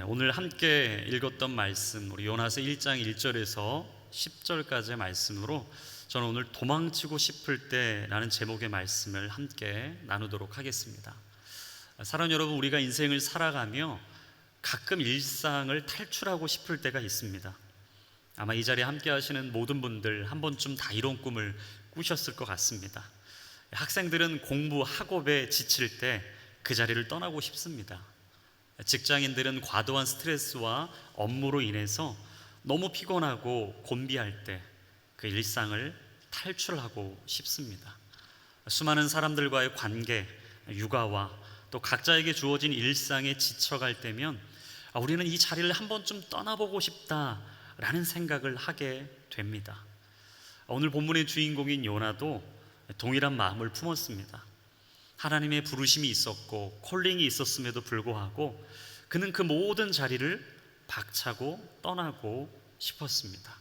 오늘 함께 읽었던 말씀, 우리 요나서 1장 1절에서 10절까지의 말씀으로 저는 오늘 도망치고 싶을 때라는 제목의 말씀을 함께 나누도록 하겠습니다. 사랑하는 여러분, 우리가 인생을 살아가며 가끔 일상을 탈출하고 싶을 때가 있습니다. 아마 이 자리에 함께 하시는 모든 분들 한 번쯤 다 이런 꿈을 꾸셨을 것 같습니다. 학생들은 공부 학업에 지칠 때 그 자리를 떠나고 싶습니다. 직장인들은 과도한 스트레스와 업무로 인해서 너무 피곤하고 곤비할 때 그 일상을 탈출하고 싶습니다. 수많은 사람들과의 관계, 육아와 또 각자에게 주어진 일상에 지쳐갈 때면 우리는 이 자리를 한 번쯤 떠나보고 싶다라는 생각을 하게 됩니다. 오늘 본문의 주인공인 요나도 동일한 마음을 품었습니다. 하나님의 부르심이 있었고 콜링이 있었음에도 불구하고 그는 그 모든 자리를 박차고 떠나고 싶었습니다.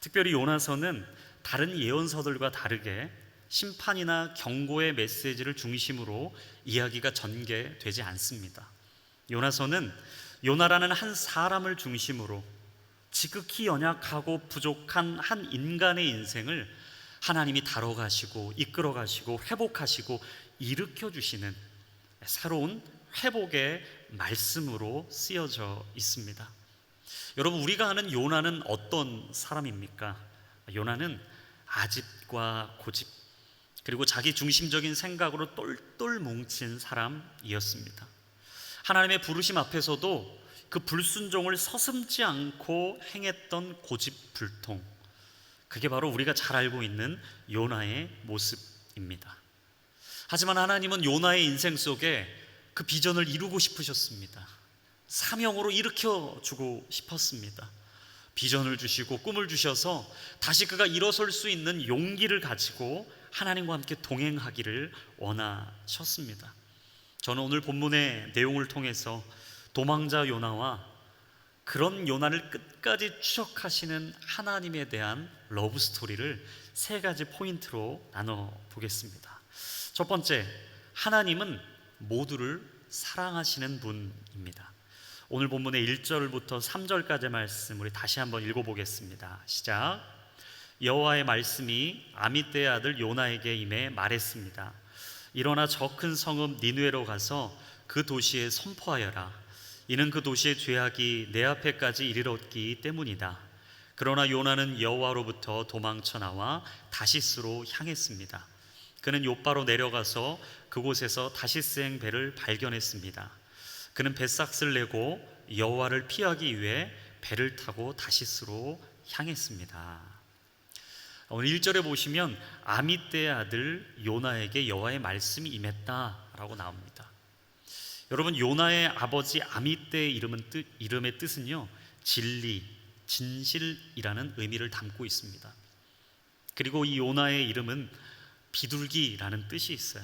특별히 요나서는 다른 예언서들과 다르게 심판이나 경고의 메시지를 중심으로 이야기가 전개되지 않습니다. 요나서는 요나라는 한 사람을 중심으로 지극히 연약하고 부족한 한 인간의 인생을 하나님이 다뤄가시고 이끌어가시고 회복하시고 일으켜주시는 새로운 회복의 말씀으로 쓰여져 있습니다. 여러분, 우리가 아는 요나는 어떤 사람입니까? 요나는 아집과 고집, 그리고 자기 중심적인 생각으로 똘똘 뭉친 사람이었습니다. 하나님의 부르심 앞에서도 그 불순종을 서슴지 않고 행했던 고집불통, 그게 바로 우리가 잘 알고 있는 요나의 모습입니다. 하지만 하나님은 요나의 인생 속에 그 비전을 이루고 싶으셨습니다. 사명으로 일으켜주고 싶었습니다. 비전을 주시고 꿈을 주셔서 다시 그가 일어설 수 있는 용기를 가지고 하나님과 함께 동행하기를 원하셨습니다. 저는 오늘 본문의 내용을 통해서 도망자 요나와 그런 요나를 끝까지 추적하시는 하나님에 대한 러브 스토리를 세 가지 포인트로 나눠보겠습니다. 첫 번째, 하나님은 모두를 사랑하시는 분입니다. 오늘 본문의 1절부터 3절까지의 말씀 우리 다시 한번 읽어보겠습니다. 시작. 여호와의 말씀이 아미떼의 아들 요나에게 임해 말했습니다. 일어나 저 큰 성읍 니느웨로 가서 그 도시에 선포하여라. 이는 그 도시의 죄악이 내 앞에까지 이르렀기 때문이다. 그러나 요나는 여호와로부터 도망쳐 나와 다시스로 향했습니다. 그는 욥바로 내려가서 그곳에서 다시스행 배를 발견했습니다. 그는 뱃삭을 내고 여호와를 피하기 위해 배를 타고 다시스로 향했습니다. 오늘 1절에 보시면 아미떼의 아들 요나에게 여호와의 말씀이 임했다라고 나옵니다. 여러분, 요나의 아버지 아미떼의 이름의 뜻은요, 진리, 진실이라는 의미를 담고 있습니다. 그리고 이 요나의 이름은 비둘기라는 뜻이 있어요.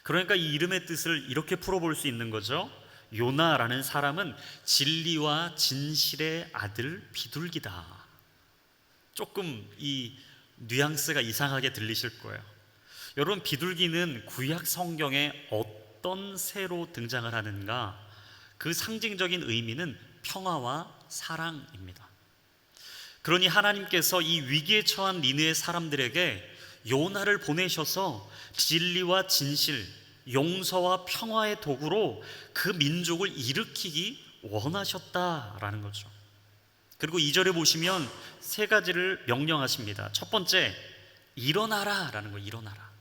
그러니까 이 이름의 뜻을 이렇게 풀어볼 수 있는 거죠. 요나라는 사람은 진리와 진실의 아들 비둘기다. 조금 이 뉘앙스가 이상하게 들리실 거예요. 여러분, 비둘기는 구약 성경에 어떤 새로 등장을 하는가? 그 상징적인 의미는 평화와 사랑입니다. 그러니 하나님께서 이 위기에 처한 니느웨 사람들에게 요나를 보내셔서 진리와 진실, 용서와 평화의 도구로 그 민족을 일으키기 원하셨다라는 거죠. 그리고 2절에 보시면 세 가지를 명령하십니다. 첫 번째, 일어나라 라는 거예요. 일어나라.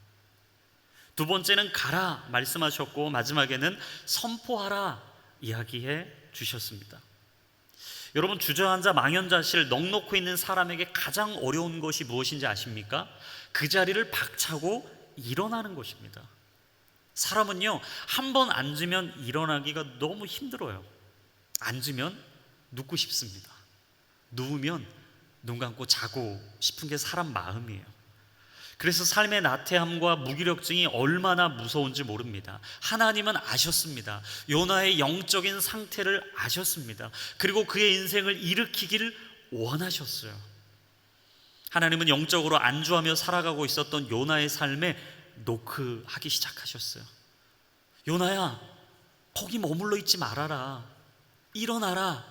두 번째는 가라 말씀하셨고, 마지막에는 선포하라 이야기해 주셨습니다. 여러분, 주저앉아 망연자실 넋놓고 있는 사람에게 가장 어려운 것이 무엇인지 아십니까? 그 자리를 박차고 일어나는 것입니다. 사람은요, 한 번 앉으면 일어나기가 너무 힘들어요. 앉으면 눕고 싶습니다. 누우면 눈 감고 자고 싶은 게 사람 마음이에요. 그래서 삶의 나태함과 무기력증이 얼마나 무서운지 모릅니다. 하나님은 아셨습니다. 요나의 영적인 상태를 아셨습니다. 그리고 그의 인생을 일으키기를 원하셨어요. 하나님은 영적으로 안주하며 살아가고 있었던 요나의 삶에 노크하기 시작하셨어요. 요나야, 거기 머물러 있지 말아라. 일어나라.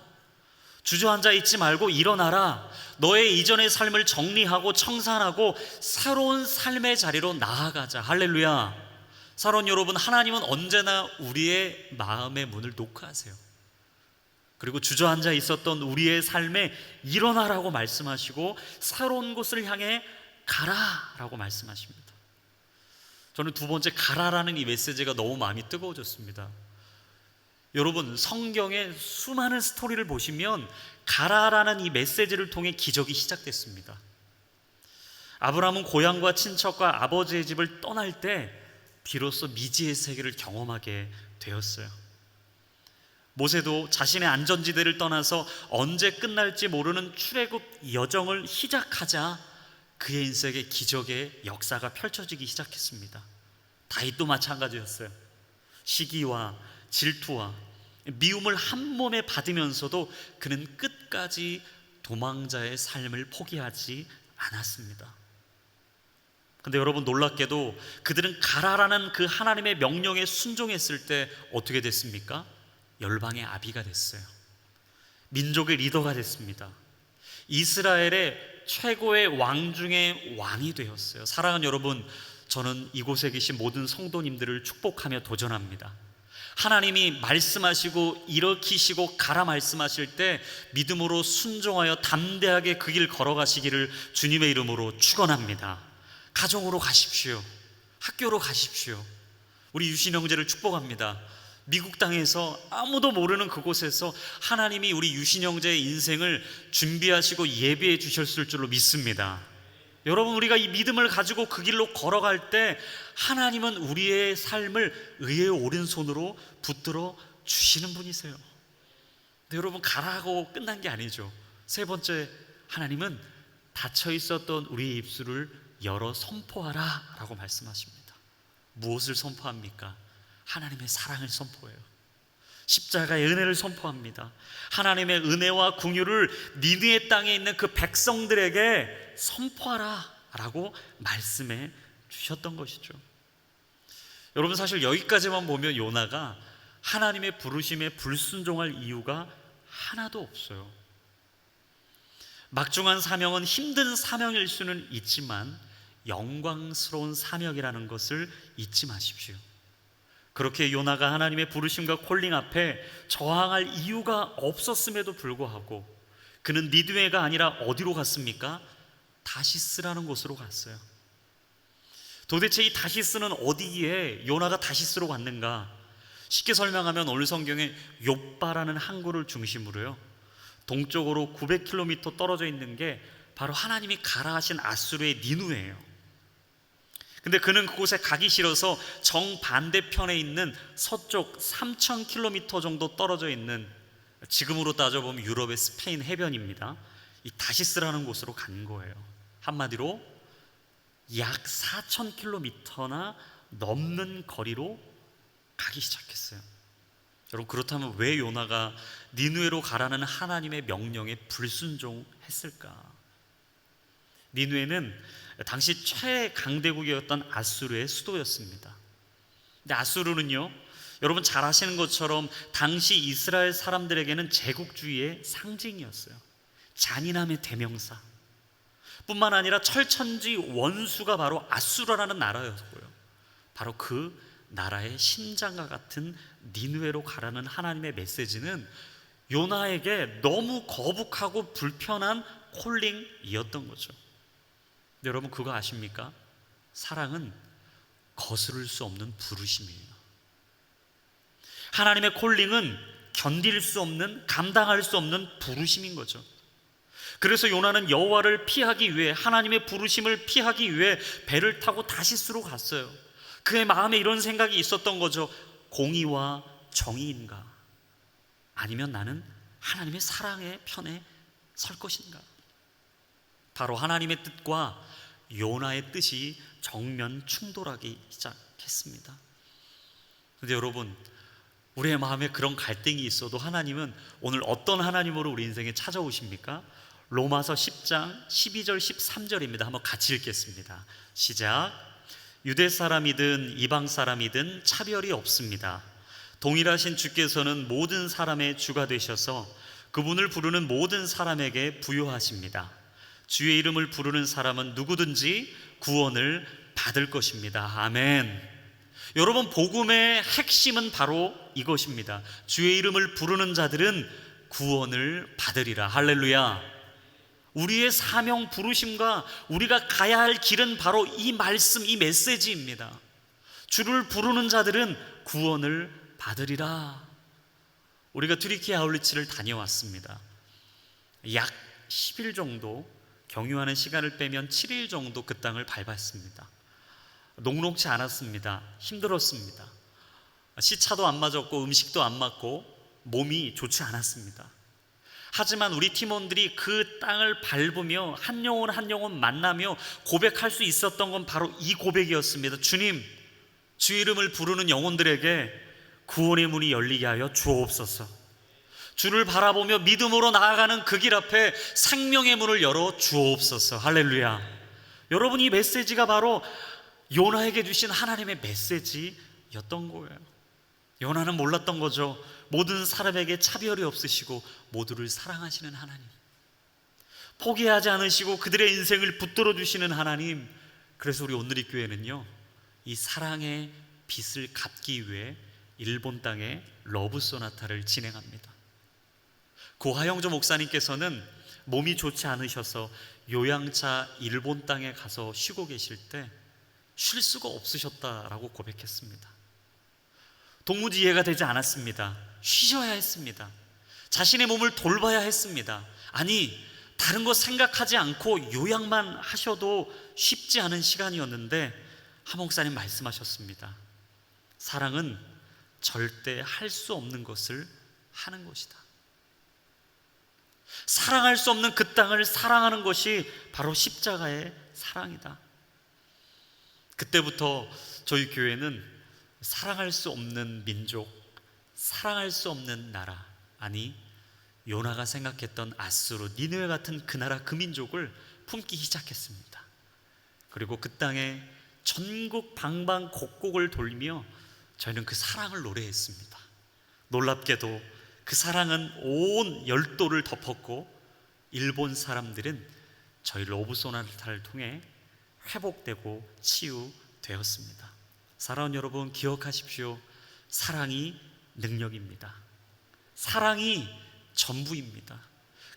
주저앉아 있지 말고 일어나라. 너의 이전의 삶을 정리하고 청산하고 새로운 삶의 자리로 나아가자. 할렐루야. 사랑하는 여러분, 하나님은 언제나 우리의 마음의 문을 노크하세요. 그리고 주저앉아 있었던 우리의 삶에 일어나라고 말씀하시고 새로운 곳을 향해 가라라고 말씀하십니다. 저는 두 번째 가라라는 이 메시지가 너무 마음이 뜨거워졌습니다. 여러분, 성경의 수많은 스토리를 보시면 가라라는 이 메시지를 통해 기적이 시작됐습니다. 아브라함은 고향과 친척과 아버지의 집을 떠날 때 비로소 미지의 세계를 경험하게 되었어요. 모세도 자신의 안전지대를 떠나서 언제 끝날지 모르는 출애굽 여정을 시작하자 그의 인생의 기적의 역사가 펼쳐지기 시작했습니다. 다윗도 마찬가지였어요. 시기와 질투와 미움을 한 몸에 받으면서도 그는 끝까지 도망자의 삶을 포기하지 않았습니다. 근데 여러분, 놀랍게도 그들은 가라라는 그 하나님의 명령에 순종했을 때 어떻게 됐습니까? 열방의 아비가 됐어요. 민족의 리더가 됐습니다. 이스라엘의 최고의 왕 중에 왕이 되었어요. 사랑하는 여러분, 저는 이곳에 계신 모든 성도님들을 축복하며 도전합니다. 하나님이 말씀하시고 일으키시고 가라 말씀하실 때 믿음으로 순종하여 담대하게 그 길 걸어가시기를 주님의 이름으로 축원합니다. 가정으로 가십시오. 학교로 가십시오. 우리 유신 형제를 축복합니다. 미국 땅에서 아무도 모르는 그곳에서 하나님이 우리 유신 형제의 인생을 준비하시고 예비해 주셨을 줄로 믿습니다. 여러분, 우리가 이 믿음을 가지고 그 길로 걸어갈 때 하나님은 우리의 삶을 의의 오른손으로 붙들어 주시는 분이세요. 근데 여러분, 가라고 끝난 게 아니죠. 세 번째, 하나님은 닫혀 있었던 우리의 입술을 열어 선포하라 라고 말씀하십니다. 무엇을 선포합니까? 하나님의 사랑을 선포해요. 십자가의 은혜를 선포합니다. 하나님의 은혜와 긍휼을 니느의 땅에 있는 그 백성들에게 선포하라 라고 말씀해 주셨던 것이죠. 여러분, 사실 여기까지만 보면 요나가 하나님의 부르심에 불순종할 이유가 하나도 없어요. 막중한 사명은 힘든 사명일 수는 있지만 영광스러운 사명이라는 것을 잊지 마십시오. 그렇게 요나가 하나님의 부르심과 콜링 앞에 저항할 이유가 없었음에도 불구하고 그는 니느웨가 아니라 어디로 갔습니까? 다시스라는 곳으로 갔어요. 도대체 이 다시스는 어디에 요나가 다시스로 갔는가? 쉽게 설명하면 오늘 성경에 욥바라는 항구를 중심으로요, 동쪽으로 900km 떨어져 있는 게 바로 하나님이 가라 하신 아수르의 니느웨예요. 근데 그는 그곳에 가기 싫어서 정반대편에 있는 서쪽 3000km 정도 떨어져 있는, 지금으로 따져보면 유럽의 스페인 해변입니다, 이 다시스라는 곳으로 간 거예요. 한마디로 약 4000km나 넘는 거리로 가기 시작했어요. 여러분, 그렇다면 왜 요나가 니느웨로 가라는 하나님의 명령에 불순종했을까? 니느웨는 당시 최강대국이었던 아수르의 수도였습니다. 근데 아수르는요, 여러분 잘 아시는 것처럼 당시 이스라엘 사람들에게는 제국주의의 상징이었어요. 잔인함의 대명사 뿐만 아니라 철천지 원수가 바로 아수르라는 나라였고요, 바로 그 나라의 심장과 같은 니느웨로 가라는 하나님의 메시지는 요나에게 너무 거북하고 불편한 콜링이었던 거죠. 근데 여러분, 그거 아십니까? 사랑은 거스를 수 없는 부르심이에요. 하나님의 콜링은 견딜 수 없는, 감당할 수 없는 부르심인 거죠. 그래서 요나는 여호와를 피하기 위해, 하나님의 부르심을 피하기 위해 배를 타고 다시스로 갔어요. 그의 마음에 이런 생각이 있었던 거죠. 공의와 정의인가? 아니면 나는 하나님의 사랑의 편에 설 것인가? 바로 하나님의 뜻과 요나의 뜻이 정면 충돌하기 시작했습니다. 그런데 여러분, 우리의 마음에 그런 갈등이 있어도 하나님은 오늘 어떤 하나님으로 우리 인생에 찾아오십니까? 로마서 10장 12절 13절입니다. 한번 같이 읽겠습니다. 시작. 유대 사람이든 이방 사람이든 차별이 없습니다. 동일하신 주께서는 모든 사람의 주가 되셔서 그분을 부르는 모든 사람에게 부요하십니다. 주의 이름을 부르는 사람은 누구든지 구원을 받을 것입니다. 아멘. 여러분, 복음의 핵심은 바로 이것입니다. 주의 이름을 부르는 자들은 구원을 받으리라. 할렐루야. 우리의 사명 부르심과 우리가 가야 할 길은 바로 이 말씀, 이 메시지입니다. 주를 부르는 자들은 구원을 받으리라. 우리가 튀르키예 아울리치를 다녀왔습니다. 약 10일 정도, 경유하는 시간을 빼면 7일 정도 그 땅을 밟았습니다. 녹록지 않았습니다. 힘들었습니다. 시차도 안 맞았고 음식도 안 맞고 몸이 좋지 않았습니다. 하지만 우리 팀원들이 그 땅을 밟으며 한 영혼 한 영혼 만나며 고백할 수 있었던 건 바로 이 고백이었습니다. 주님, 주 이름을 부르는 영혼들에게 구원의 문이 열리게 하여 주옵소서. 주를 바라보며 믿음으로 나아가는 그 길 앞에 생명의 문을 열어 주옵소서. 할렐루야. 여러분, 이 메시지가 바로 요나에게 주신 하나님의 메시지였던 거예요. 요나는 몰랐던 거죠. 모든 사람에게 차별이 없으시고 모두를 사랑하시는 하나님, 포기하지 않으시고 그들의 인생을 붙들어 주시는 하나님. 그래서 우리 온누리 교회는요, 이 사랑의 빚을 갚기 위해 일본 땅에 러브 소나타를 진행합니다. 고하영조 목사님께서는 몸이 좋지 않으셔서 요양차 일본 땅에 가서 쉬고 계실 때 쉴 수가 없으셨다라고 고백했습니다. 도무지 이해가 되지 않았습니다. 쉬셔야 했습니다. 자신의 몸을 돌봐야 했습니다. 아니, 다른 거 생각하지 않고 요양만 하셔도 쉽지 않은 시간이었는데 한 목사님 말씀하셨습니다. 사랑은 절대 할 수 없는 것을 하는 것이다. 사랑할 수 없는 그 땅을 사랑하는 것이 바로 십자가의 사랑이다. 그때부터 저희 교회는 사랑할 수 없는 민족, 사랑할 수 없는 나라, 아니 요나가 생각했던 아수르, 니느웨 같은 그 나라, 그 민족을 품기 시작했습니다. 그리고 그 땅에 전국 방방곡곡을 돌며 저희는 그 사랑을 노래했습니다. 놀랍게도 그 사랑은 온 열도를 덮었고 일본 사람들은 저희 러브 소나타를 통해 회복되고 치유되었습니다. 사랑하는 여러분, 기억하십시오. 사랑이 능력입니다. 사랑이 전부입니다.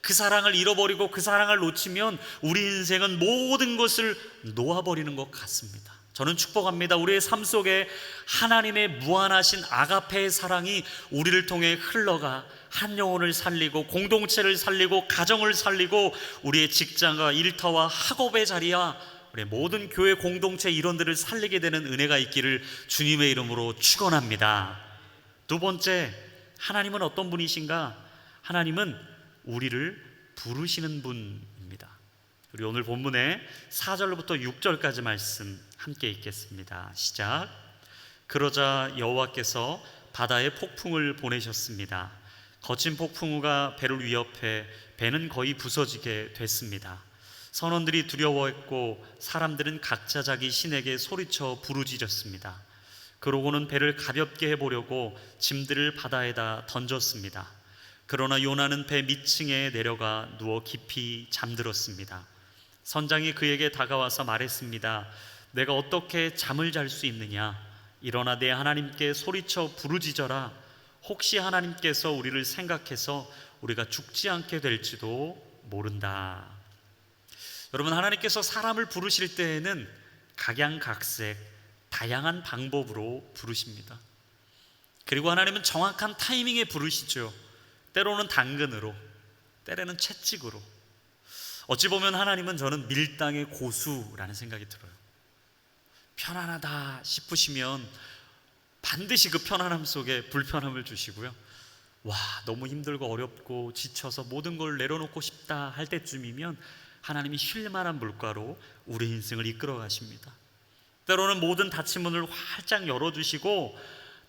그 사랑을 잃어버리고 그 사랑을 놓치면 우리 인생은 모든 것을 놓아버리는 것 같습니다. 저는 축복합니다. 우리의 삶 속에 하나님의 무한하신 아가페의 사랑이 우리를 통해 흘러가 한 영혼을 살리고 공동체를 살리고 가정을 살리고 우리의 직장과 일터와 학업의 자리야 우리 모든 교회 공동체 일원들을 살리게 되는 은혜가 있기를 주님의 이름으로 축원합니다. 두 번째, 하나님은 어떤 분이신가? 하나님은 우리를 부르시는 분입니다. 우리 오늘 본문의 4절부터 6절까지 말씀 함께 읽겠습니다. 시작. 그러자 여호와께서 바다에 폭풍을 보내셨습니다. 거친 폭풍우가 배를 위협해 배는 거의 부서지게 됐습니다. 선원들이 두려워했고 사람들은 각자 자기 신에게 소리쳐 부르짖었습니다. 그러고는 배를 가볍게 해보려고 짐들을 바다에다 던졌습니다. 그러나 요나는 배 밑층에 내려가 누워 깊이 잠들었습니다. 선장이 그에게 다가와서 말했습니다. 내가 어떻게 잠을 잘 수 있느냐? 일어나 내 하나님께 소리쳐 부르짖어라. 혹시 하나님께서 우리를 생각해서 우리가 죽지 않게 될지도 모른다. 여러분, 하나님께서 사람을 부르실 때에는 각양각색 다양한 방법으로 부르십니다. 그리고 하나님은 정확한 타이밍에 부르시죠. 때로는 당근으로, 때로는 채찍으로. 어찌 보면 하나님은 저는 밀당의 고수라는 생각이 들어요. 편안하다 싶으시면 반드시 그 편안함 속에 불편함을 주시고요. 와, 너무 힘들고 어렵고 지쳐서 모든 걸 내려놓고 싶다 할 때쯤이면 하나님이 쉴만한 물가로 우리 인생을 이끌어 가십니다. 때로는 모든 닫힌 문을 활짝 열어주시고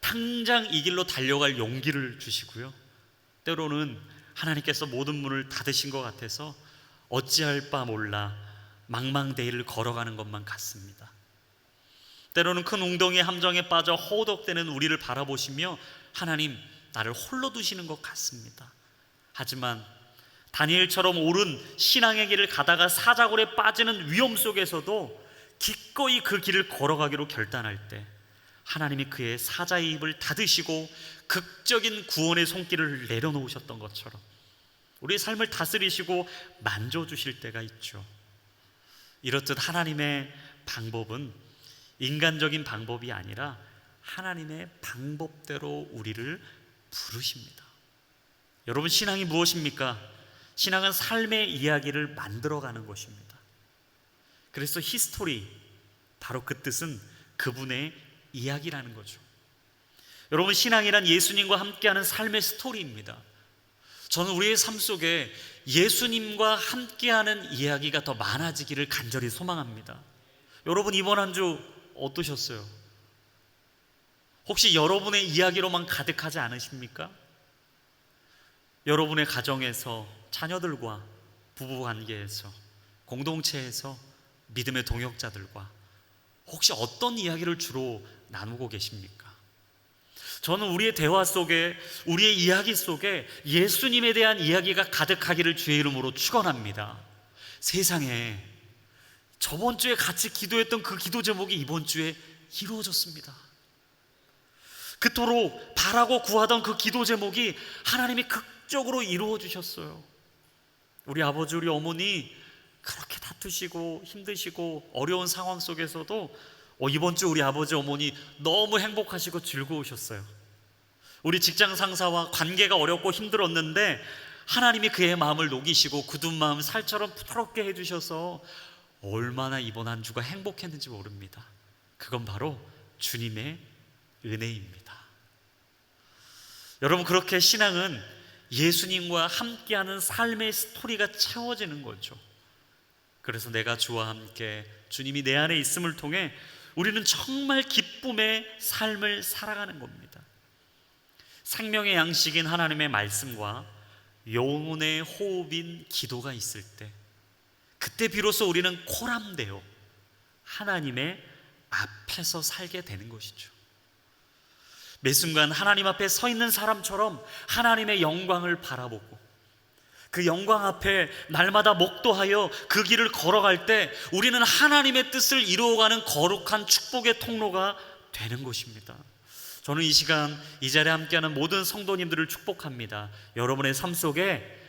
당장 이 길로 달려갈 용기를 주시고요. 때로는 하나님께서 모든 문을 닫으신 것 같아서 어찌할 바 몰라 망망대해를 걸어가는 것만 같습니다. 때로는 큰 웅덩이 함정에 빠져 허우덕대는 우리를 바라보시며 하나님 나를 홀로 두시는 것 같습니다. 하지만 다니엘처럼 옳은 신앙의 길을 가다가 사자굴에 빠지는 위험 속에서도 기꺼이 그 길을 걸어가기로 결단할 때 하나님이 그의 사자의 입을 닫으시고 극적인 구원의 손길을 내려놓으셨던 것처럼 우리의 삶을 다스리시고 만져주실 때가 있죠. 이렇듯 하나님의 방법은 인간적인 방법이 아니라 하나님의 방법대로 우리를 부르십니다. 여러분, 신앙이 무엇입니까? 신앙은 삶의 이야기를 만들어가는 것입니다. 그래서 히스토리, 바로 그 뜻은 그분의 이야기라는 거죠. 여러분, 신앙이란 예수님과 함께하는 삶의 스토리입니다. 저는 우리의 삶 속에 예수님과 함께하는 이야기가 더 많아지기를 간절히 소망합니다. 여러분, 이번 한 주 어떠셨어요? 혹시 여러분의 이야기로만 가득하지 않으십니까? 여러분의 가정에서, 자녀들과, 부부관계에서, 공동체에서, 믿음의 동역자들과 혹시 어떤 이야기를 주로 나누고 계십니까? 저는 우리의 대화 속에, 우리의 이야기 속에 예수님에 대한 이야기가 가득하기를 주의 이름으로 축원합니다. 세상에 저번 주에 같이 기도했던 그 기도 제목이 이번 주에 이루어졌습니다. 그토록 바라고 구하던 그 기도 제목이 하나님이 극적으로 이루어 주셨어요. 우리 아버지, 우리 어머니 그렇게 다투시고 힘드시고 어려운 상황 속에서도 이번 주 우리 아버지, 어머니 너무 행복하시고 즐거우셨어요. 우리 직장 상사와 관계가 어렵고 힘들었는데 하나님이 그의 마음을 녹이시고 굳은 마음 살처럼 부드럽게 해주셔서 얼마나 이번 한 주가 행복했는지 모릅니다. 그건 바로 주님의 은혜입니다. 여러분, 그렇게 신앙은 예수님과 함께하는 삶의 스토리가 채워지는 거죠. 그래서 내가 주와 함께, 주님이 내 안에 있음을 통해 우리는 정말 기쁨의 삶을 살아가는 겁니다. 생명의 양식인 하나님의 말씀과 영혼의 호흡인 기도가 있을 때, 그때 비로소 우리는 코람데오, 하나님의 앞에서 살게 되는 것이죠. 매 순간 하나님 앞에 서 있는 사람처럼 하나님의 영광을 바라보고 그 영광 앞에 날마다 목도하여 그 길을 걸어갈 때 우리는 하나님의 뜻을 이루어가는 거룩한 축복의 통로가 되는 것입니다. 저는 이 시간 이 자리에 함께하는 모든 성도님들을 축복합니다. 여러분의 삶 속에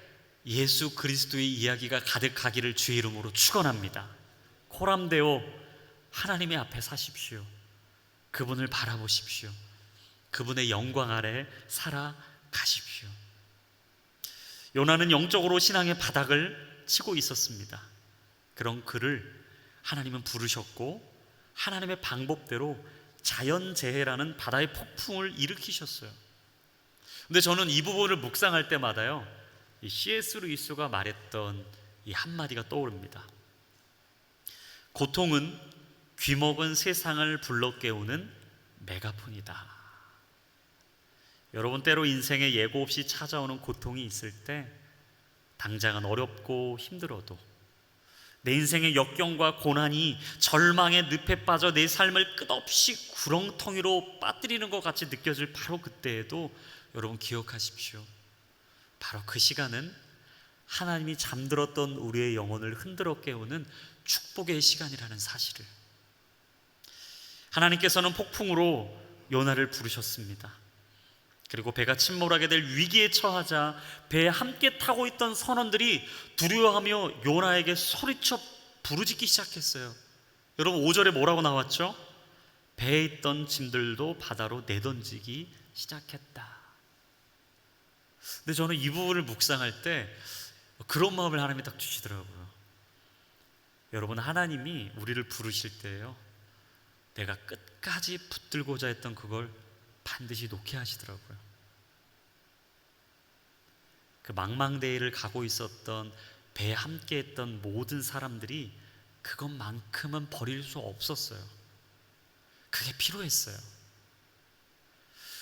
예수 그리스도의 이야기가 가득하기를 주의 이름으로 축원합니다. 코람데오, 하나님의 앞에 사십시오. 그분을 바라보십시오. 그분의 영광 아래 살아가십시오. 요나는 영적으로 신앙의 바닥을 치고 있었습니다. 그런 그를 하나님은 부르셨고 하나님의 방법대로 자연재해라는 바다의 폭풍을 일으키셨어요. 근데 저는 이 부분을 묵상할 때마다요, 이 C.S. 루이스가 말했던 이 한마디가 떠오릅니다. 고통은 귀먹은 세상을 불러 깨우는 메가폰이다. 여러분, 때로 인생에 예고 없이 찾아오는 고통이 있을 때 당장은 어렵고 힘들어도 내 인생의 역경과 고난이 절망의 늪에 빠져 내 삶을 끝없이 구렁텅이로 빠뜨리는 것 같이 느껴질 바로 그때에도 여러분 기억하십시오. 바로 그 시간은 하나님이 잠들었던 우리의 영혼을 흔들어 깨우는 축복의 시간이라는 사실을. 하나님께서는 폭풍으로 요나를 부르셨습니다. 그리고 배가 침몰하게 될 위기에 처하자 배에 함께 타고 있던 선원들이 두려워하며 요나에게 소리쳐 부르짖기 시작했어요. 여러분, 5절에 뭐라고 나왔죠? 배에 있던 짐들도 바다로 내던지기 시작했다. 근데 저는 이 부분을 묵상할 때 그런 마음을 하나님이 딱 주시더라고요. 여러분, 하나님이 우리를 부르실 때요, 내가 끝까지 붙들고자 했던 그걸 반드시 놓게 하시더라고요. 그 망망대해를 가고 있었던 배에 함께 했던 모든 사람들이 그것만큼은 버릴 수 없었어요. 그게 필요했어요.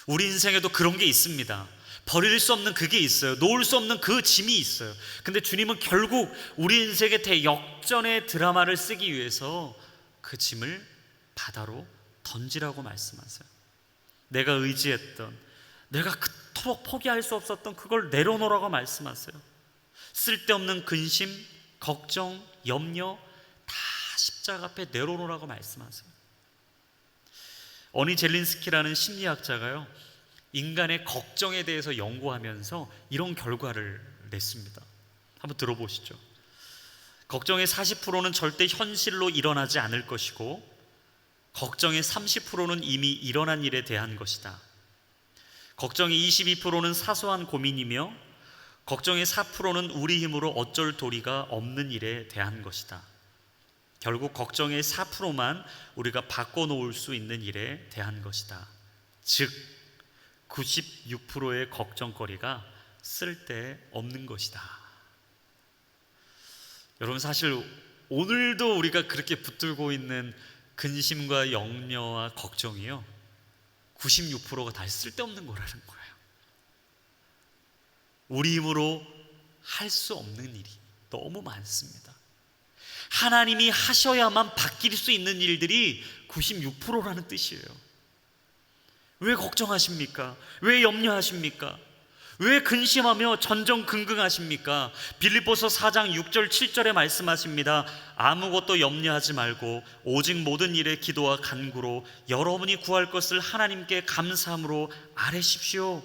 우리 인생에도 그런 게 있습니다. 버릴 수 없는 그게 있어요. 놓을 수 없는 그 짐이 있어요. 근데 주님은 결국 우리 인생의 대역전의 드라마를 쓰기 위해서 그 짐을 바다로 던지라고 말씀하세요. 내가 의지했던, 내가 그토록 포기할 수 없었던 그걸 내려놓으라고 말씀하세요. 쓸데없는 근심, 걱정, 염려 다 십자가 앞에 내려놓으라고 말씀하세요. 어니 젤린스키라는 심리학자가요, 인간의 걱정에 대해서 연구하면서 이런 결과를 냈습니다. 한번 들어보시죠. 걱정의 40%는 절대 현실로 일어나지 않을 것이고, 걱정의 30%는 이미 일어난 일에 대한 것이다. 걱정의 22%는 사소한 고민이며, 걱정의 4%는 우리 힘으로 어쩔 도리가 없는 일에 대한 것이다. 결국 걱정의 4%만 우리가 바꿔놓을 수 있는 일에 대한 것이다. 즉 96%의 걱정거리가 쓸데없는 것이다. 여러분, 사실 오늘도 우리가 그렇게 붙들고 있는 근심과 염려와 걱정이요, 96%가 다 쓸데없는 거라는 거예요. 우리 힘으로 할 수 없는 일이 너무 많습니다. 하나님이 하셔야만 바뀔 수 있는 일들이 96%라는 뜻이에요. 왜 걱정하십니까? 왜 염려하십니까? 왜 근심하며 전전긍긍하십니까? 빌립보서 4장 6절 7절에 말씀하십니다. 아무것도 염려하지 말고 오직 모든 일에 기도와 간구로 여러분이 구할 것을 하나님께 감사함으로 아뢰십시오.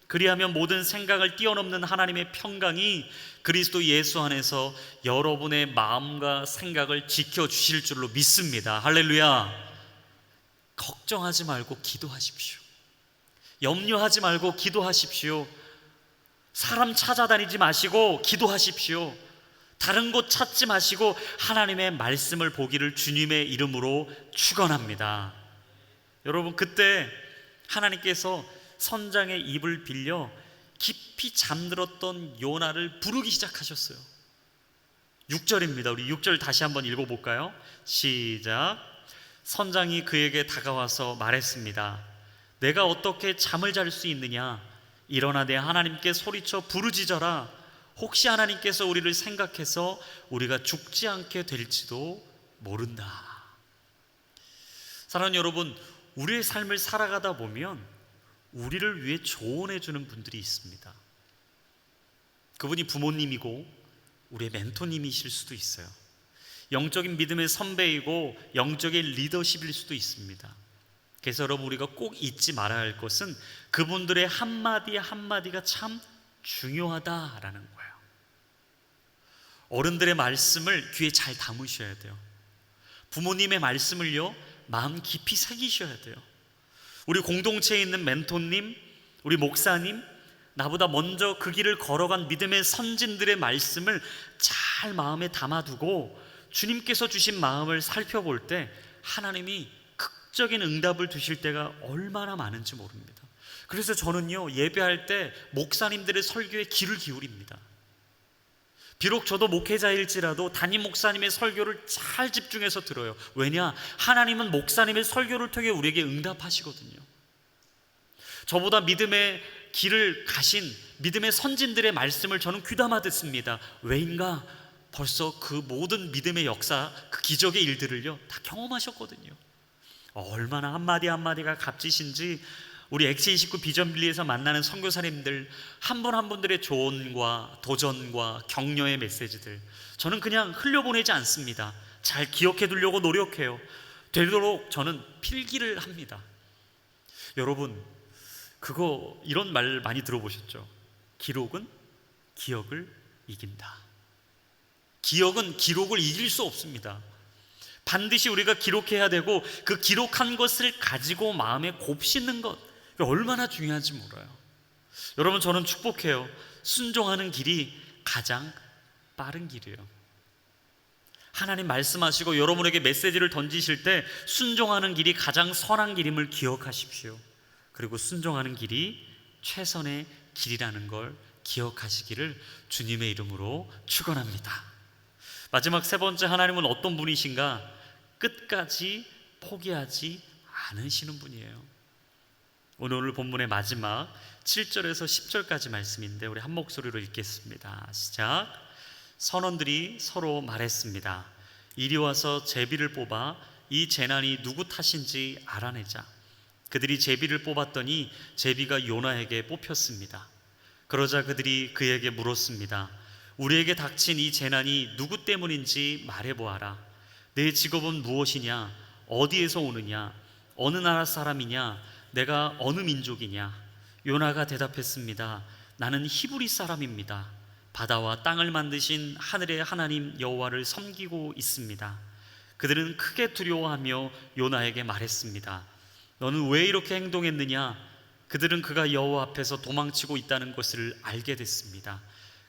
그리하면 모든 생각을 뛰어넘는 하나님의 평강이 그리스도 예수 안에서 여러분의 마음과 생각을 지켜주실 줄로 믿습니다. 할렐루야. 걱정하지 말고 기도하십시오. 염려하지 말고 기도하십시오. 사람 찾아다니지 마시고 기도하십시오. 다른 곳 찾지 마시고 하나님의 말씀을 보기를 주님의 이름으로 축원합니다. 여러분, 그때 하나님께서 선장의 입을 빌려 깊이 잠들었던 요나를 부르기 시작하셨어요. 6절입니다. 우리 6절 다시 한번 읽어볼까요? 시작. 선장이 그에게 다가와서 말했습니다. 내가 어떻게 잠을 잘 수 있느냐? 일어나 내 하나님께 소리쳐 부르짖어라. 혹시 하나님께서 우리를 생각해서 우리가 죽지 않게 될지도 모른다. 사랑하는 여러분, 우리의 삶을 살아가다 보면 우리를 위해 조언해 주는 분들이 있습니다. 그분이 부모님이고 우리의 멘토님이실 수도 있어요. 영적인 믿음의 선배이고 영적인 리더십일 수도 있습니다. 그래서 여러분, 우리가 꼭 잊지 말아야 할 것은 그분들의 한마디 한마디가 참 중요하다라는 거예요. 어른들의 말씀을 귀에 잘 담으셔야 돼요. 부모님의 말씀을요, 마음 깊이 새기셔야 돼요. 우리 공동체에 있는 멘토님, 우리 목사님, 나보다 먼저 그 길을 걸어간 믿음의 선진들의 말씀을 잘 마음에 담아두고 주님께서 주신 마음을 살펴볼 때 하나님이 극적인 응답을 주실 때가 얼마나 많은지 모릅니다. 그래서 저는요, 예배할 때 목사님들의 설교에 귀를 기울입니다. 비록 저도 목회자일지라도 담임 목사님의 설교를 잘 집중해서 들어요. 왜냐? 하나님은 목사님의 설교를 통해 우리에게 응답하시거든요. 저보다 믿음의 길을 가신 믿음의 선진들의 말씀을 저는 귀담아 듣습니다. 왜인가? 벌써 그 모든 믿음의 역사, 그 기적의 일들을요, 다 경험하셨거든요. 얼마나 한마디 한마디가 값지신지 우리 엑스29 비전빌리에서 만나는 선교사님들 한 분 한 분들의 조언과 도전과 격려의 메시지들, 저는 그냥 흘려보내지 않습니다. 잘 기억해 두려고 노력해요. 되도록 저는 필기를 합니다. 여러분, 이런 말 많이 들어보셨죠? 기록은 기억을 이긴다. 기억은 기록을 이길 수 없습니다. 반드시 우리가 기록해야 되고 그 기록한 것을 가지고 마음에 곱씹는 것, 얼마나 중요한지 몰라요. 여러분, 저는 축복해요. 순종하는 길이 가장 빠른 길이에요. 하나님 말씀하시고 여러분에게 메시지를 던지실 때 순종하는 길이 가장 선한 길임을 기억하십시오. 그리고 순종하는 길이 최선의 길이라는 걸 기억하시기를 주님의 이름으로 축원합니다. 마지막 세 번째, 하나님은 어떤 분이신가? 끝까지 포기하지 않으시는 분이에요. 오늘 본문의 마지막 7절에서 10절까지 말씀인데 우리 한 목소리로 읽겠습니다. 시작. 선원들이 서로 말했습니다. 이리 와서 제비를 뽑아 이 재난이 누구 탓인지 알아내자. 그들이 제비를 뽑았더니 제비가 요나에게 뽑혔습니다. 그러자 그들이 그에게 물었습니다. 우리에게 닥친 이 재난이 누구 때문인지 말해보아라. 내 직업은 무엇이냐? 어디에서 오느냐? 어느 나라 사람이냐? 내가 어느 민족이냐? 요나가 대답했습니다. 나는 히브리 사람입니다. 바다와 땅을 만드신 하늘의 하나님 여호와를 섬기고 있습니다. 그들은 크게 두려워하며 요나에게 말했습니다. 너는 왜 이렇게 행동했느냐? 그들은 그가 여호와 앞에서 도망치고 있다는 것을 알게 됐습니다.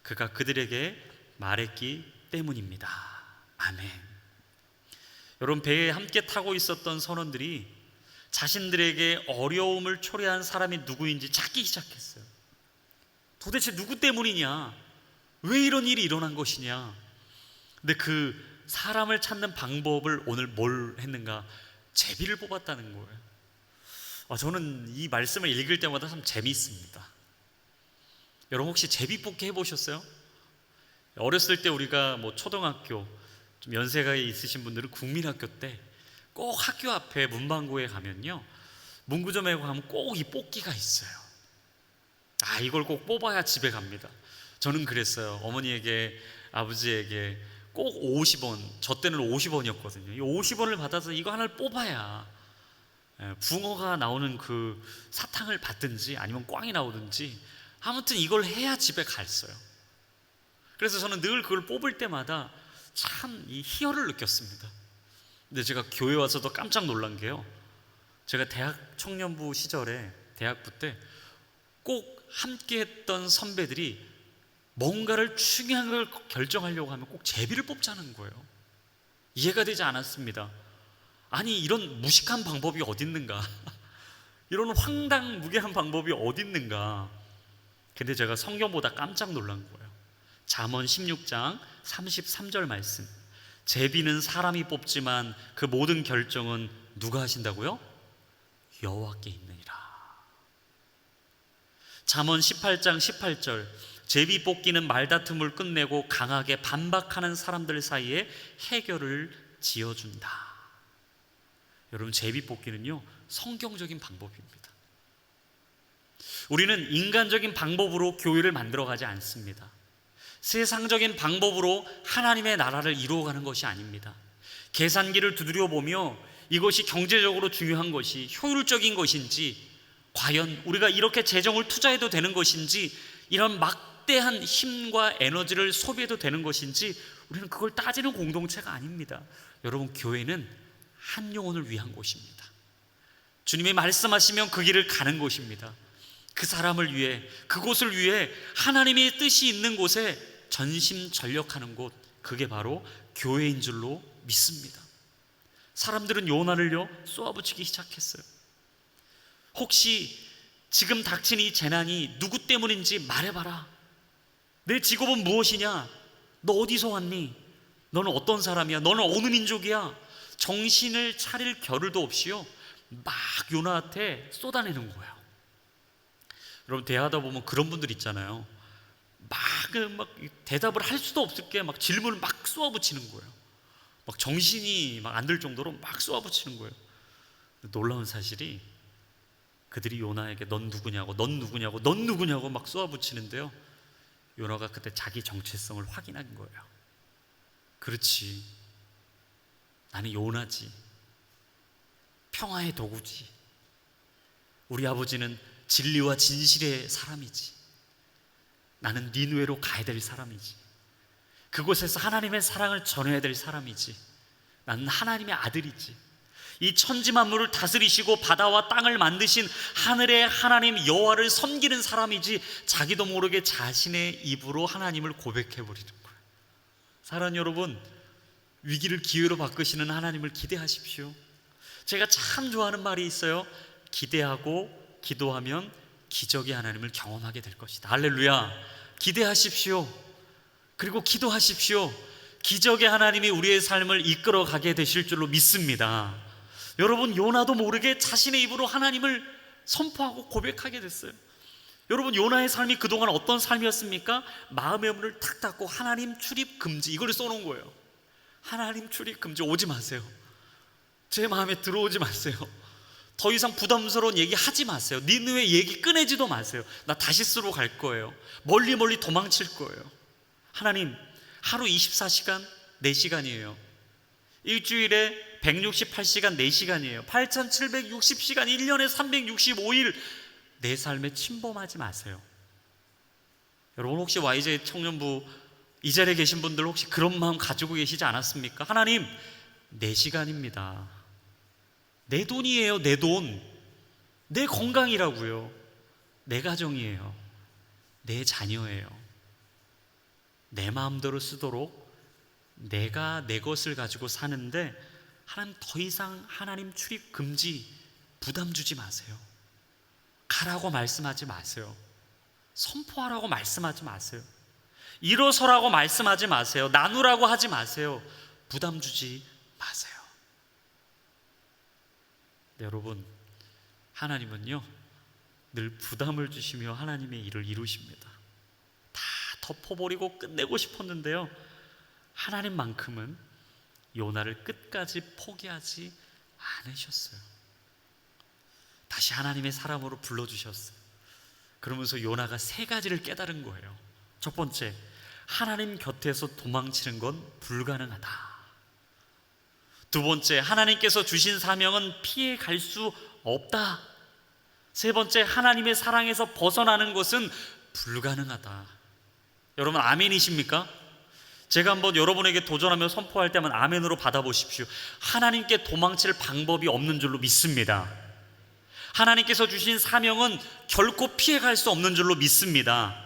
그가 그들에게 말했기 때문입니다. 아멘. 여러분, 배에 함께 타고 있었던 선원들이 자신들에게 어려움을 초래한 사람이 누구인지 찾기 시작했어요. 도대체 누구 때문이냐? 왜 이런 일이 일어난 것이냐? 근데 그 사람을 찾는 방법을 오늘 뭘 했는가? 제비를 뽑았다는 거예요. 저는 이 말씀을 읽을 때마다 참 재미있습니다. 여러분, 혹시 제비 뽑기 해보셨어요? 어렸을 때 우리가 초등학교, 좀 연세가 있으신 분들은 국민학교 때 꼭 학교 앞에 문방구에 가면요, 문구점에 가면 꼭 이 뽑기가 있어요. 이걸 꼭 뽑아야 집에 갑니다. 저는 그랬어요. 어머니에게, 아버지에게 꼭 50원, 저 때는 50원이었거든요. 이 50원을 받아서 이거 하나를 뽑아야 붕어가 나오는 그 사탕을 받든지 아니면 꽝이 나오든지, 아무튼 이걸 해야 집에 갔어요. 그래서 저는 늘 그걸 뽑을 때마다 참 이 희열을 느꼈습니다. 근데 제가 교회 와서도 깜짝 놀란 게요, 제가 대학 청년부 시절에, 대학부 때 꼭 함께 했던 선배들이 뭔가를 중요한 걸 결정하려고 하면 꼭 제비를 뽑자는 거예요. 이해가 되지 않았습니다. 아니, 이런 무식한 방법이 어딨는가? 이런 황당무계한 방법이 어딨는가? 근데 제가 성경보다 깜짝 놀란 거예요. 잠언 16장 33절 말씀. 제비는 사람이 뽑지만 그 모든 결정은 누가 하신다고요? 여호와께 있느니라. 잠언 18장 18절. 제비 뽑기는 말다툼을 끝내고 강하게 반박하는 사람들 사이에 해결을 지어준다. 여러분, 제비 뽑기는요, 성경적인 방법입니다. 우리는 인간적인 방법으로 교회를 만들어가지 않습니다. 세상적인 방법으로 하나님의 나라를 이루어가는 것이 아닙니다. 계산기를 두드려 보며 이것이 경제적으로 중요한 것이 효율적인 것인지, 과연 우리가 이렇게 재정을 투자해도 되는 것인지, 이런 막대한 힘과 에너지를 소비해도 되는 것인지, 우리는 그걸 따지는 공동체가 아닙니다. 여러분, 교회는 한 영혼을 위한 곳입니다. 주님이 말씀하시면 그 길을 가는 곳입니다. 그 사람을 위해, 그곳을 위해 하나님의 뜻이 있는 곳에 전심전력하는 곳, 그게 바로 교회인 줄로 믿습니다. 사람들은 요나를요 쏘아붙이기 시작했어요. 혹시 지금 닥친 이 재난이 누구 때문인지 말해봐라. 내 직업은 무엇이냐? 너 어디서 왔니? 너는 어떤 사람이야? 너는 어느 민족이야? 정신을 차릴 겨를도 없이요 막 요나한테 쏟아내는 거예요. 여러분, 대화하다 보면 그런 분들 있잖아요. 막 대답을 할 수도 없을 게 막 질문을 막 쏘아붙이는 거예요. 막 정신이 막 안 들 정도로 막 쏘아붙이는 거예요. 놀라운 사실이, 그들이 요나에게 넌 누구냐고, 넌 누구냐고, 넌 누구냐고 막 쏘아붙이는데요, 요나가 그때 자기 정체성을 확인한 거예요. 그렇지, 나는 요나지. 평화의 도구지. 우리 아버지는 진리와 진실의 사람이지. 나는 니느웨로 가야 될 사람이지. 그곳에서 하나님의 사랑을 전해야 될 사람이지. 나는 하나님의 아들이지. 이 천지 만물을 다스리시고 바다와 땅을 만드신 하늘의 하나님 여호와를 섬기는 사람이지, 자기도 모르게 자신의 입으로 하나님을 고백해버리는 거예요. 사랑하는 여러분, 위기를 기회로 바꾸시는 하나님을 기대하십시오. 제가 참 좋아하는 말이 있어요. 기대하고 기도하면 기적의 하나님을 경험하게 될 것이다. 할렐루야. 기대하십시오. 그리고 기도하십시오. 기적의 하나님이 우리의 삶을 이끌어 가게 되실 줄로 믿습니다. 여러분, 요나도 모르게 자신의 입으로 하나님을 선포하고 고백하게 됐어요. 여러분, 요나의 삶이 그동안 어떤 삶이었습니까? 마음의 문을 탁 닫고 하나님 출입 금지, 이걸 써놓은 거예요. 하나님 출입 금지, 오지 마세요. 제 마음에 들어오지 마세요. 더 이상 부담스러운 얘기 하지 마세요. 니느웨 얘기 꺼내지도 마세요. 나 다시스로 갈 거예요. 멀리 멀리 도망칠 거예요. 하나님, 하루 24시간 4시간이에요. 일주일에 168시간 4시간이에요. 8760시간 1년에 365일 내 삶에 침범하지 마세요. 여러분, 혹시 YJ 청년부 이 자리에 계신 분들 혹시 그런 마음 가지고 계시지 않았습니까? 하나님, 4시간입니다. 내 돈이에요. 내 돈, 내 건강이라고요. 내 가정이에요. 내 자녀예요. 내 마음대로 쓰도록 내가 내 것을 가지고 사는데, 하나님, 더 이상 하나님 출입 금지, 부담 주지 마세요. 가라고 말씀하지 마세요. 선포하라고 말씀하지 마세요. 일어서라고 말씀하지 마세요. 나누라고 하지 마세요. 부담 주지 마세요. 네, 여러분, 하나님은요 늘 부담을 주시며 하나님의 일을 이루십니다. 다 덮어버리고 끝내고 싶었는데요, 하나님만큼은 요나를 끝까지 포기하지 않으셨어요. 다시 하나님의 사람으로 불러주셨어요. 그러면서 요나가 3가지를 깨달은 거예요. 첫 번째, 하나님 곁에서 도망치는 건 불가능하다. 두 번째, 하나님께서 주신 사명은 피해 갈 수 없다. 세 번째, 하나님의 사랑에서 벗어나는 것은 불가능하다. 여러분, 아멘이십니까? 제가 한번 여러분에게 도전하며 선포할 때만 아멘으로 받아보십시오. 하나님께 도망칠 방법이 없는 줄로 믿습니다. 하나님께서 주신 사명은 결코 피해갈 수 없는 줄로 믿습니다.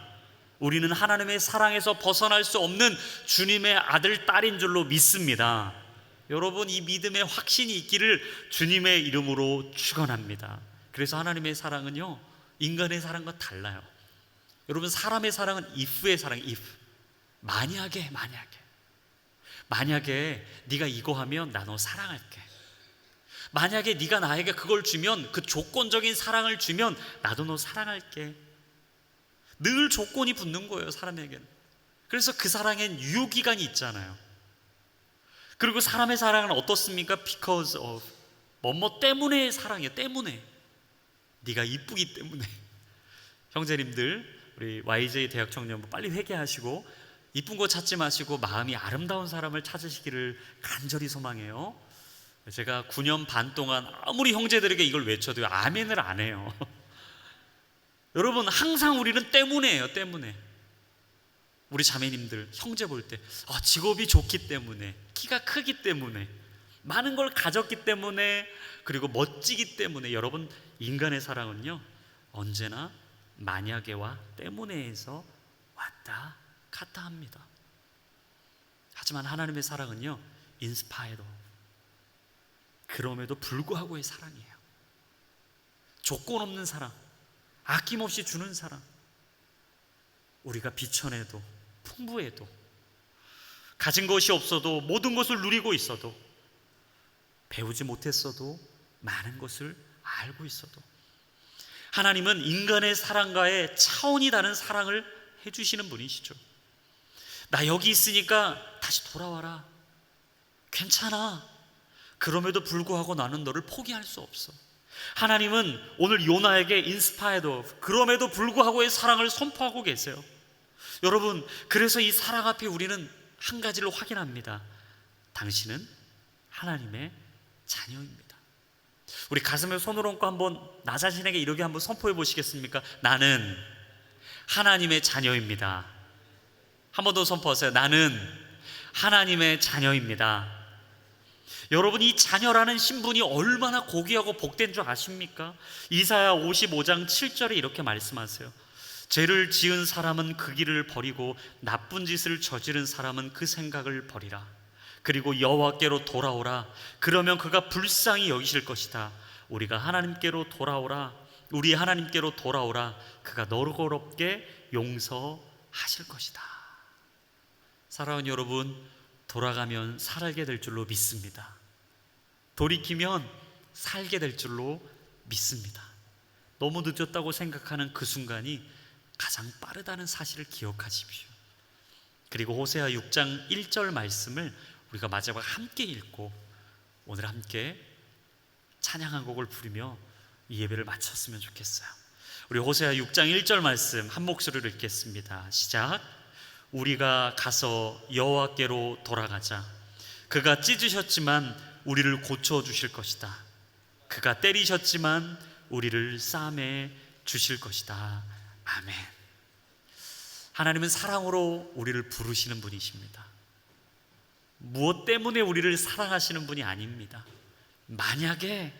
우리는 하나님의 사랑에서 벗어날 수 없는 주님의 아들, 딸인 줄로 믿습니다. 여러분, 이 믿음의 확신이 있기를 주님의 이름으로 축원합니다. 그래서 하나님의 사랑은요, 인간의 사랑과 달라요. 여러분, 사람의 사랑은 if의 사랑이에요. if. 만약에 네가 이거 하면 나 너 사랑할게. 만약에 네가 나에게 그걸 주면, 그 조건적인 사랑을 주면 나도 너 사랑할게. 늘 조건이 붙는 거예요, 사람에게는. 그래서 그 사랑엔 유효기간이 있잖아요. 그리고 사람의 사랑은 어떻습니까? Because of 뭐뭐 때문에 사랑이에요. 때문에. 네가 이쁘기 때문에. 형제님들, 우리 YJ 대학 청년부 빨리 회개하시고 이쁜 거 찾지 마시고 마음이 아름다운 사람을 찾으시기를 간절히 소망해요. 제가 9년 반 동안 아무리 형제들에게 이걸 외쳐도 아멘을 안 해요. 여러분, 항상 우리는 때문에예요. 때문에. 우리 자매님들, 형제 볼 때 직업이 좋기 때문에, 키가 크기 때문에, 많은 걸 가졌기 때문에, 그리고 멋지기 때문에. 여러분, 인간의 사랑은요 언제나 만약에와 때문에에서 왔다 갔다 합니다. 하지만 하나님의 사랑은요 인스파이더, 그럼에도 불구하고의 사랑이에요. 조건 없는 사랑, 아낌없이 주는 사랑. 우리가 비천해도 풍부해도, 가진 것이 없어도, 모든 것을 누리고 있어도, 배우지 못했어도, 많은 것을 알고 있어도, 하나님은 인간의 사랑과의 차원이 다른 사랑을 해주시는 분이시죠. 나 여기 있으니까 다시 돌아와라, 괜찮아. 그럼에도 불구하고 나는 너를 포기할 수 없어. 하나님은 오늘 요나에게 인스파이더, 그럼에도 불구하고의 사랑을 선포하고 계세요. 여러분, 그래서 이 사랑 앞에 우리는 한 가지를 확인합니다. 당신은 하나님의 자녀입니다. 우리 가슴에 손을 얹고 한번 나 자신에게 이렇게 한번 선포해 보시겠습니까? 나는 하나님의 자녀입니다. 한 번 더 선포하세요. 나는 하나님의 자녀입니다. 여러분, 이 자녀라는 신분이 얼마나 고귀하고 복된 줄 아십니까? 이사야 55장 7절에 이렇게 말씀하세요. 죄를 지은 사람은 그 길을 버리고 나쁜 짓을 저지른 사람은 그 생각을 버리라. 그리고 여호와께로 돌아오라. 그러면 그가 불쌍히 여기실 것이다. 우리가 하나님께로 돌아오라. 우리 하나님께로 돌아오라. 그가 너그럽게 용서하실 것이다. 사랑하는 여러분, 돌아가면 살게 될 줄로 믿습니다. 돌이키면 살게 될 줄로 믿습니다. 너무 늦었다고 생각하는 그 순간이 가장 빠르다는 사실을 기억하십시오. 그리고 호세아 6장 1절 말씀을 우리가 마지막 함께 읽고 오늘 함께 찬양 한 곡을 부르며 이 예배를 마쳤으면 좋겠어요. 우리 호세아 6장 1절 말씀 한 목소리로 읽겠습니다. 시작. 우리가 가서 여호와께로 돌아가자. 그가 찢으셨지만 우리를 고쳐주실 것이다. 그가 때리셨지만 우리를 싸매 주실 것이다. 아멘. 하나님은 사랑으로 우리를 부르시는 분이십니다. 무엇 때문에 우리를 사랑하시는 분이 아닙니다. 만약에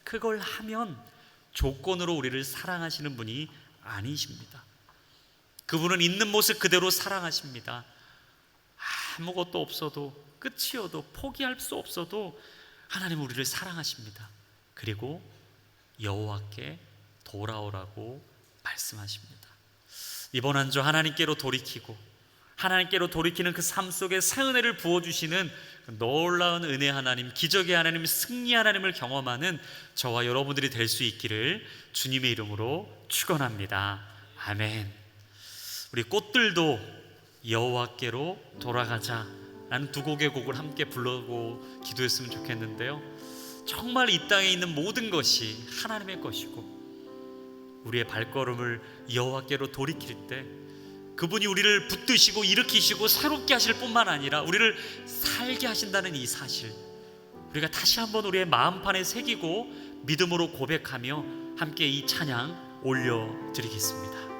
그걸 하면 조건으로 우리를 사랑하시는 분이 아니십니다. 그분은 있는 모습 그대로 사랑하십니다. 아무것도 없어도, 끝이어도, 포기할 수 없어도 하나님은 우리를 사랑하십니다. 그리고 여호와께 돌아오라고 말씀하십니다. 이번 한 주 하나님께로 돌이키고 하나님께로 돌이키는 그 삶 속에 새 은혜를 부어주시는 놀라운 은혜 하나님, 기적의 하나님, 승리 하나님을 경험하는 저와 여러분들이 될 수 있기를 주님의 이름으로 축원합니다. 아멘. 우리 꽃들도 여호와께로 돌아가자 라는 두 곡의 곡을 함께 부르고 기도했으면 좋겠는데요, 정말 이 땅에 있는 모든 것이 하나님의 것이고 우리의 발걸음을 여호와께로 돌이킬 때 그분이 우리를 붙드시고 일으키시고 새롭게 하실 뿐만 아니라 우리를 살게 하신다는 이 사실, 우리가 다시 한번 우리의 마음판에 새기고 믿음으로 고백하며 함께 이 찬양 올려드리겠습니다.